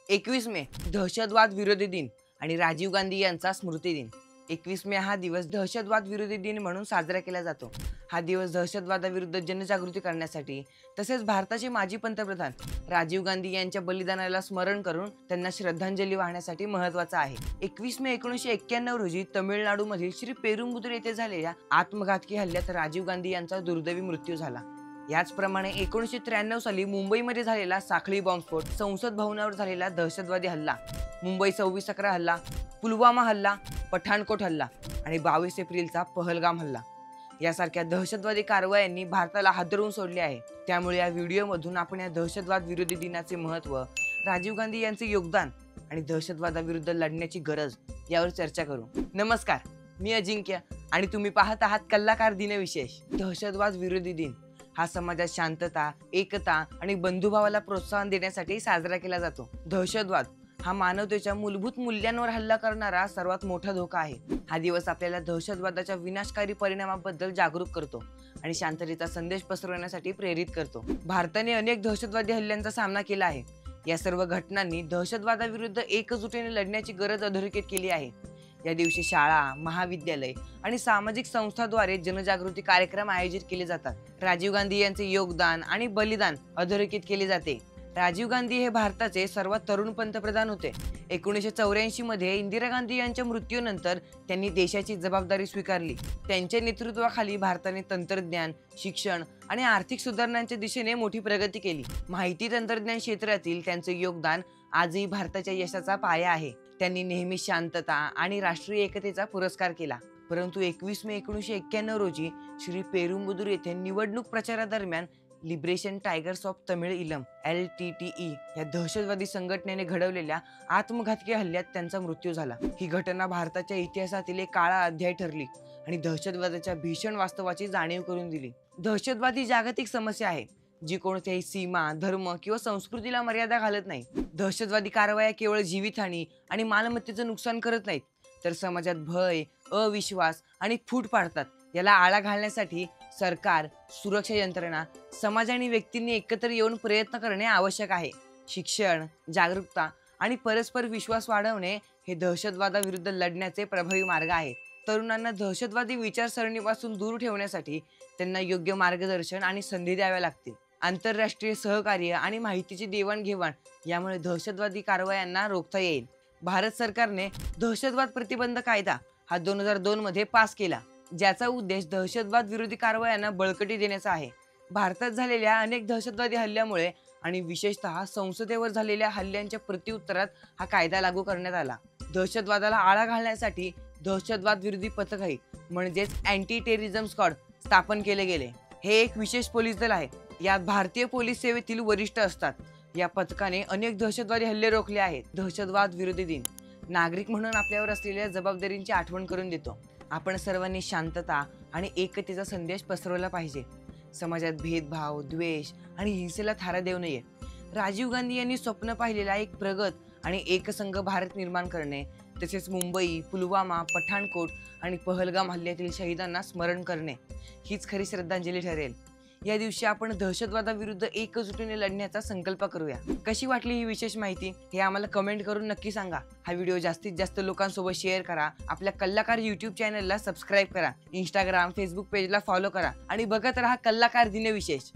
21 मे दहशतवाद विरोधी दिन आणि राजीव गांधी यांचा स्मृती दिन। 21 मे हा दिवस दहशतवाद विरोधी दिन म्हणून साजरा केला जातो। हा दिवस दहशतवादाविरुद्ध जनजागृती करण्यासाठी तसेच भारताचे माजी पंतप्रधान राजीव गांधी यांच्या बलिदानाला स्मरण करून त्यांना श्रद्धांजली वाहण्यासाठी महत्त्वाचा आहे। 21 मे 1991 रोजी तमिळनाडूमधील श्री पेरुंबुदूर येथे झालेल्या आत्मघातकी हल्ल्यात राजीव गांधी यांचा दुर्दैवी मृत्यू झाला। याचप्रमाणे 1993 साली मुंबईमध्ये झालेला साखळी बॉम्बस्फोट, संसद भवनावर झालेला दहशतवादी हल्ला, मुंबई 26/11 हल्ला, पुलवामा हल्ला, पठाणकोट हल्ला आणि 22 एप्रिलचा पहलगाम हल्ला यासारख्या दहशतवादी कारवायांनी भारताला हादरवून सोडले आहे। त्यामुळे या व्हिडिओमधून आपण या दहशतवाद विरोधी दिनाचे महत्त्व, राजीव गांधी यांचे योगदान आणि दहशतवादाविरुद्ध लढण्याची गरज यावर चर्चा करू। नमस्कार, मी अजिंक्य आणि तुम्ही पाहत आहात कल्लाकार दिनविशेष। दहशतवाद विरोधी दिन हा समाजात शांतता, एकता आणि बंधुभावाला प्रोत्साहन देण्यासाठी साजरा केला जातो। दहशतवाद हा मानवतेच्या मूलभूत मूल्यांवर हल्ला करणारा सर्वात मोठा धोका आहे। हा दिवस आपल्याला दहशतवादाच्या विनाशकारी परिणामाबद्दल जागरूक करतो आणि शांततेचा संदेश पसरवण्यासाठी प्रेरित करतो। भारताने अनेक दहशतवादी हल्ल्यांचा सामना केला आहे। या सर्व घटनांनी दहशतवादाविरुद्ध एकजुटीने लढण्याची गरज अधोरेखित केली आहे। या दिवशी शाळा, महाविद्यालय आणि सामाजिक संस्थांद्वारे जनजागृती कार्यक्रम आयोजित केले जातात। राजीव गांधी यांचे योगदान आणि बलिदान अधोरेखित केले जाते। राजीव गांधी हे भारताचे सर्वात तरुण पंतप्रधान होते। 1984 मध्ये इंदिरा गांधी यांच्या मृत्यूनंतर त्यांनी देशाची जबाबदारी स्वीकारली। त्यांच्या नेतृत्वाखाली भारताने तंत्रज्ञान, शिक्षण आणि आर्थिक सुधारणांच्या दिशेने मोठी प्रगती केली। माहिती तंत्रज्ञान क्षेत्रातील त्यांचे योगदान आजही भारताच्या यशाचा पाया आहे। त्यांनी नेहमी शांतता आणि राष्ट्रीय एकतेचा पुरस्कार केला। परंतु 21 मे 1991 रोजी श्री पेरुंबुदूर येथे निवडणूक प्रचारादरम्यान लिबरेशन टायगर्स ऑफ तमिळ इलम LTTE या दहशतवादी संघटनेने घडवलेल्या आत्मघातकी हल्ल्यात त्यांचा मृत्यू झाला। ही घटना भारताच्या इतिहासातील एक काळा अध्याय ठरली आणि दहशतवादाच्या भीषण वास्तवाची जाणीव करून दिली। दहशतवाद ही जागतिक समस्या आहे जी कोणत्याही सीमा, धर्म किंवा संस्कृतीला मर्यादा घालत नाही। दहशतवादी कारवाया केवळ जीवितहानी आणि मालमत्तेचं नुकसान करत नाहीत, तर समाजात भय, अविश्वास आणि फूट पाडतात। याला आळा घालण्यासाठी सरकार, सुरक्षा यंत्रणा, समाज आणि व्यक्तींनी एकत्र येऊन प्रयत्न करणे आवश्यक आहे। शिक्षण, जागरूकता आणि परस्पर विश्वास वाढवणे हे दहशतवादाविरुद्ध लढण्याचे प्रभावी मार्ग आहेत। तरुणांना दहशतवादी विचारसरणीपासून दूर ठेवण्यासाठी त्यांना योग्य मार्गदर्शन आणि संधी द्याव्या लागतील। आंतरराष्ट्रीय सहकार्य आणि माहितीची देवाणघेवाण यामुळे दहशतवादी कारवायांना रोखता येईल। भारत सरकारने दहशतवाद प्रतिबंध कायदा हा 2002 मध्ये पास केला, ज्याचा उद्देश दहशतवाद विरोधी कारवायांना बळकटी देण्याचा आहे। भारतात झालेल्या अनेक दहशतवादी हल्ल्यामुळे आणि विशेषतः संसदेवर झालेल्या हल्ल्यांच्या प्रत्युत्तरात हा कायदा लागू करण्यात आला। दहशतवादाला आळा घालण्यासाठी दहशतवाद विरोधी पथकही म्हणजेच अँटी टेररिझम स्क्वॉड स्थापन केले गेले। हे एक विशेष पोलीस दल आहे। यात भारतीय पोलीस सेवेतील वरिष्ठ असतात। या पथकाने अनेक दहशतवादी हल्ले रोखले आहेत। दहशतवाद विरोधी दिन नागरिक म्हणून आपल्यावर असलेल्या जबाबदारीची आठवण करून देतो। आपण सर्वांनी शांतता आणि एकतेचा संदेश पसरवला पाहिजे। समाजात भेदभाव, द्वेष आणि हिंसेला थारा देऊ नये। राजीव गांधी यांनी स्वप्न पाहिलेला एक प्रगत आणि एकसंघ भारत निर्माण करणे, तसेच मुंबई, पुलवामा, पठाणकोट आणि पहलगाम हल्ल्यातील शहीदांना स्मरण करणे हीच खरी श्रद्धांजली ठरेल। या दिवशी आपण दहशतवादाविरुद्ध एकजुटीने लढण्याचा संकल्प करूया। कशी वाटली ही विशेष माहिती हे आम्हाला कमेंट करून नक्की सांगा। हा व्हिडिओ जास्तीत जास्त लोकांसोबत शेअर करा। आपल्या कल्लाकार YouTube चॅनलला सबस्क्राईब करा। Instagram, Facebook पेजला फॉलो करा आणि बघत रहा कल्लाकार दिनविशेष।